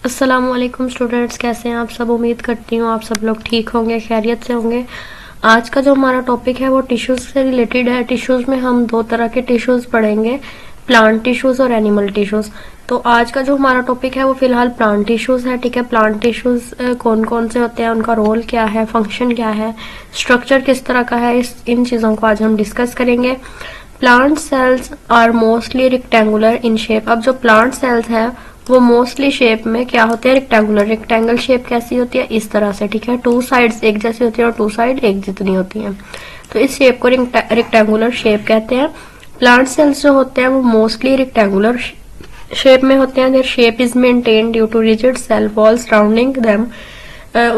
अस्सलामुअलैकुम स्टूडेंट्स, कैसे हैं आप सब। उम्मीद करती हूँ आप सब लोग ठीक होंगे, खैरियत से होंगे। आज का जो हमारा टॉपिक है वो टिश्यूज़ से रिलेटेड है। टिश्यूज़ में हम दो तरह के टिश्यूज़ पढ़ेंगे, प्लांट टिश्यूज़ और एनिमल टिश्यूज़। तो आज का जो हमारा टॉपिक है वो फिलहाल प्लांट टिश्यूज़ है। ठीक है, प्लांट टिश्यूज़ कौन कौन से होते हैं, उनका रोल क्या है, फंक्शन क्या है, स्ट्रक्चर किस तरह का है, इन चीज़ों को आज हम डिस्कस करेंगे। Plant cells are mostly rectangular in shape. अब जो प्लांट सेल्स है वो मोस्टली शेप में क्या होते हैं, रेक्टेंगुलर। रेक्टेंगल शेप कैसी होती है, इस तरह से। ठीक है, टू साइड्स एक जैसी होती है और टू साइड एक जितनी होती हैं, तो इस शेप को रेक्टेंगुलर शेप कहते हैं। प्लांट सेल्स जो होते हैं वो मोस्टली रेक्टेंगुलर शेप में होते हैं। Their shape is maintain due to rigid cell wall surrounding them.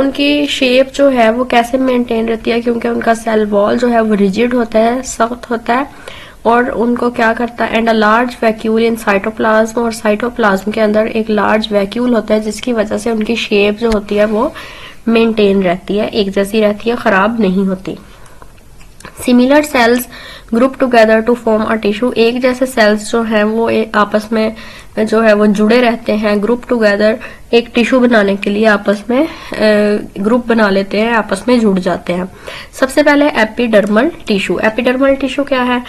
उनकी शेप जो है वो कैसे मेंटेन रहती है, क्योंकि उनका सेल वॉल जो है वो रिजिड होता है, सख्त होता है, और उनको क्या करता है, and a large vacuole in cytoplasm. और साइटोप्लाज्म के अंदर एक लार्ज वैक्यूल होता है जिसकी वजह से उनकी शेप जो होती है वो मेंटेन रहती है, एक जैसी रहती है, खराब नहीं होती। Similar cells group together to form a tissue. एक जैसे सेल्स जो हैं वो आपस में जो है वो जुड़े रहते हैं, ग्रुप टुगेदर, एक टिश्यू बनाने के लिए आपस में ग्रुप बना लेते हैं, आपस में जुड़ जाते हैं। सबसे पहले एपिडर्मल टिश्यू। एपिडर्मल टिश्यू क्या है,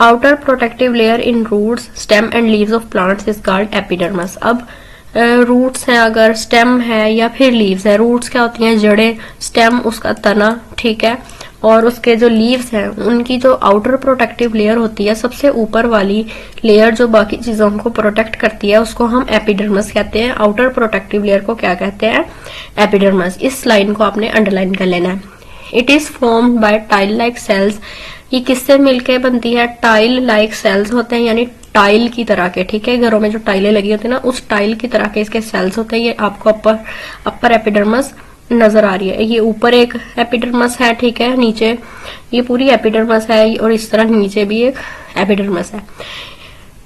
outer protective layer in roots stem and leaves of plants is called epidermis. अब रूट्स है, अगर स्टेम है या फिर लीव्स है। रूट्स क्या होती हैं, जड़ें, स्टेम उसका तना, ठीक है, और उसके जो लीव्स हैं उनकी जो आउटर प्रोटेक्टिव लेयर होती है, सबसे ऊपर वाली लेयर जो बाकी चीजों को प्रोटेक्ट करती है, उसको हम एपिडर्मस कहते हैं। आउटर प्रोटेक्टिव लेयर को क्या कहते हैं, एपिडर्मस। इस लाइन को आपने अंडरलाइन कर लेना है। It is formed by tile like cells. ये किससे मिलके बनती है, टाइल लाइक सेल्स होते हैं, यानी टाइल की तरह के। ठीक है, घरों में जो टाइलें लगी होती है ना, उस टाइल की तरह के इसके सेल्स होते हैं। ये आपको अपर एपिडर्मस नजर आ रही है। ये ऊपर एक एपिडर्मस है, ठीक है, नीचे ये पूरी एपिडर्मस है, और इस तरह नीचे भी एक एपिडर्मस है।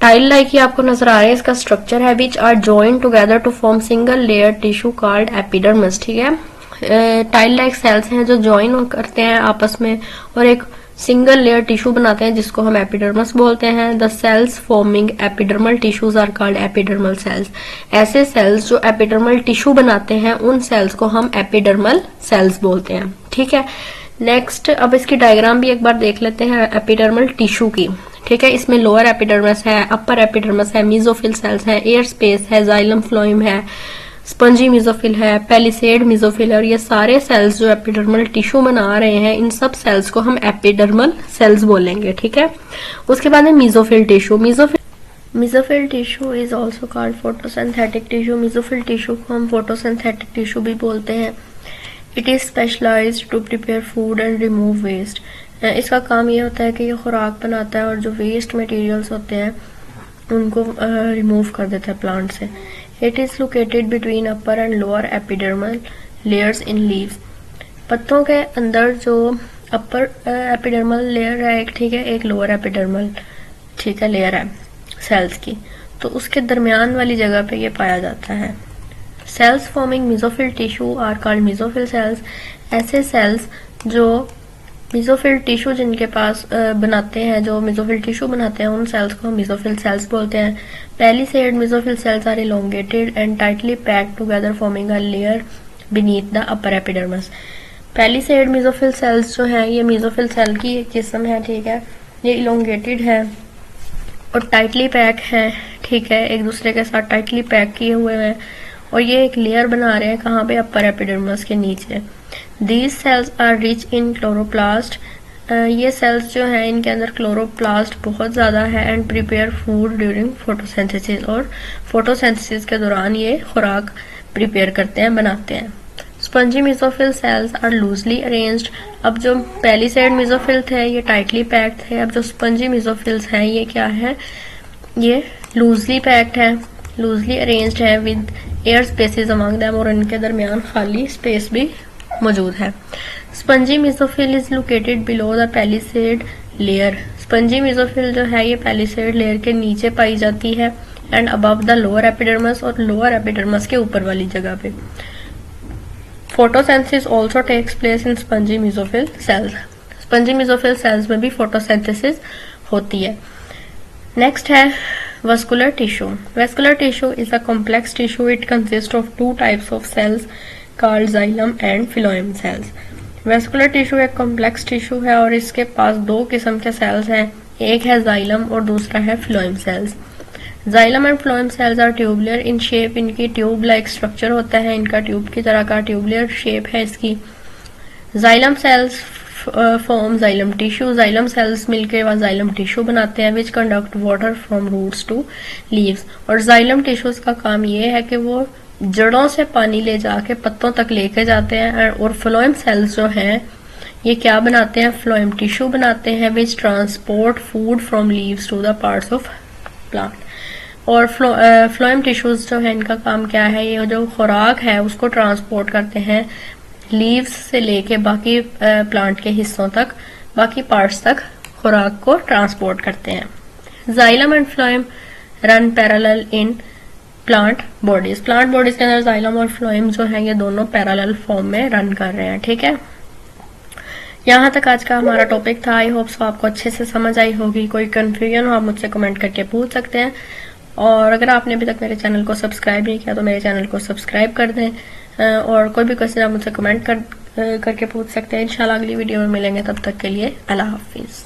टाइल लाइक ही आपको नजर आ रहा है। इसका स्ट्रक्चर है which are joined together to form single layer tissue called epidermis. ठीक है, टाइल लाइक सेल्स हैं जो ज्वाइन करते हैं आपस में और एक सिंगल लेयर टिश्यू बनाते हैं जिसको हम एपिडर्मस बोलते हैं। The cells forming epidermal tissues are called epidermal cells. ऐसे सेल्स जो एपिडर्मल टिश्यू बनाते हैं उन सेल्स को हम एपिडर्मल सेल्स बोलते हैं। ठीक है, नेक्स्ट अब इसकी डायग्राम भी एक बार देख लेते हैं एपिडर्मल टिश्यू की। ठीक है, इसमें लोअर एपिडर्मस है, अपर एपिडर्मस है, मीजोफिल सेल्स है, एयर स्पेस है, जाइलम फ्लोएम है, स्पंजी मिजोफिल है, पेलिसेड मिजोफिल है, और ये सारे सेल्स जो एपिडर्मल टिश्यू बना रहे हैं, इन सब सेल्स को हम एपिडर्मल सेल्स बोलेंगे। ठीक है, उसके बाद है mesophyll tissue. Mesophyll tissue is also called photosynthetic tissue. Mesophyll tissue को हम फोटोसिंथेटिक टिश्यू भी बोलते हैं। It is specialised to prepare food and remove waste. इसका काम ये होता है कि ये खुराक बनाता है और जो वेस्ट मटेरियल्स होते हैं उनको रिमूव कर देता है प्लांट से। It is located between upper and lower epidermal layers in leaves. पत्तों के अंदर जो अपर एपिडर्मल लेयर है एक, ठीक है, एक लोअर एपिडर्मल, ठीक है, लेयर है सेल्स की, तो उसके दरमियान वाली जगह पे ये पाया जाता है। Cells forming mesophyll tissue are called mesophyll cells. ऐसे सेल्स जो मिजोफिल टिश्यू जिनके पास बनाते हैं, जो मिजोफिल टिश्यू बनाते हैं, उन सेल्स को हम मिजोफिल सेल्स बोलते हैं। Palisade mesophyll cells are elongated and tightly packed together forming a layer beneath the upper epidermis. Palisade mesophyll cells जो हैं ये मिजोफिल सेल की एक किस्म है। ठीक है, ये इलोंगेटेड है और टाइटली पैक है, ठीक है, एक दूसरे के साथ टाइटली पैक किए हुए हैं, और ये एक लेयर बना रहे हैं कहाँ पे, अपर एपिडर्मस के नीचे। These cells are rich in chloroplast. ये सेल्स जो हैं इनके अंदर क्लोरोप्लास्ट बहुत ज़्यादा है, and prepare food during photosynthesis, और फोटोसिंथेसिस के दौरान ये खुराक प्रिपेयर करते हैं, बनाते हैं। Spongy mesophyll cells are loosely arranged. अब जो पेलिसेड मिजोफिल थे ये टाइटली पैक्ड थे, अब जो स्पंजी मिजोफिल्स हैं ये क्या है, ये लूजली पैक्ड है, लूजली अरेंज्ड है with air spaces among them, और इनके दरमियान खाली स्पेस भी मौजूद है। Spongy mesophyll is located below the palisade layer. Spongy mesophyll जो है ये पेलिसेड लेयर के नीचे पाई जाती है, and above the lower epidermis, और लोअर एपिडर्मस के ऊपर वाली जगह पे। Photosynthesis also takes place in spongy mesophyll cells. Spongy mesophyll cells में भी फोटोसिंथेसिस होती है। नेक्स्ट है vascular tissue. Vascular tissue is a complex tissue. It consists of two types of cells called xylem and phloem cells. Vascular tissue एक complex tissue है और इसके पास दो किस्म के cells हैं, एक है xylem और दूसरा है phloem cells. Xylem and phloem cells are tubular in shape. इनकी ट्यूब लाइक स्ट्रक्चर होता है, इनका ट्यूब की तरह का ट्यूबुलर शेप है इसकी. Xylem cells form xylem tissue. Xylem cells मिलकर वह जाइलम टिश्यू बनाते हैं which conduct water from roots to leaves. और जाइलम टिश्यूज का काम ये है कि वो जड़ों से पानी ले जाके पत्तों तक लेके जाते हैं. और फ्लोएम सेल्स जो हैं ये क्या बनाते हैं, फ्लोएम टिश्यू बनाते हैं which transport food from leaves to the parts of plant. और फ्लोएम टिश्यूज जो है इनका काम क्या है, ये जो खुराक है उसको ट्रांसपोर्ट करते हैं लीव्स से लेके बाकी प्लांट के हिस्सों तक, बाकी पार्ट्स तक खुराक को ट्रांसपोर्ट करते हैं. Xylem and phloem run parallel in plant bodies. Plant bodies के अंदर जाइलम और फ्लोएम जो है ये दोनों पैरेलल फॉर्म में रन कर रहे हैं. ठीक है, यहाँ तक आज का हमारा टॉपिक था. आई होप सो आपको अच्छे से समझ आई होगी. कोई कंफ्यूजन हो आप मुझसे कमेंट करके पूछ सकते हैं. और अगर आपने अभी तक मेरे चैनल को सब्सक्राइब नहीं किया तो मेरे चैनल को सब्सक्राइब कर दें. और कोई भी क्वेश्चन आप मुझसे कमेंट करके पूछ सकते हैं. इंशाल्लाह अगली वीडियो में मिलेंगे, तब तक के लिए अल्लाह हाफिज.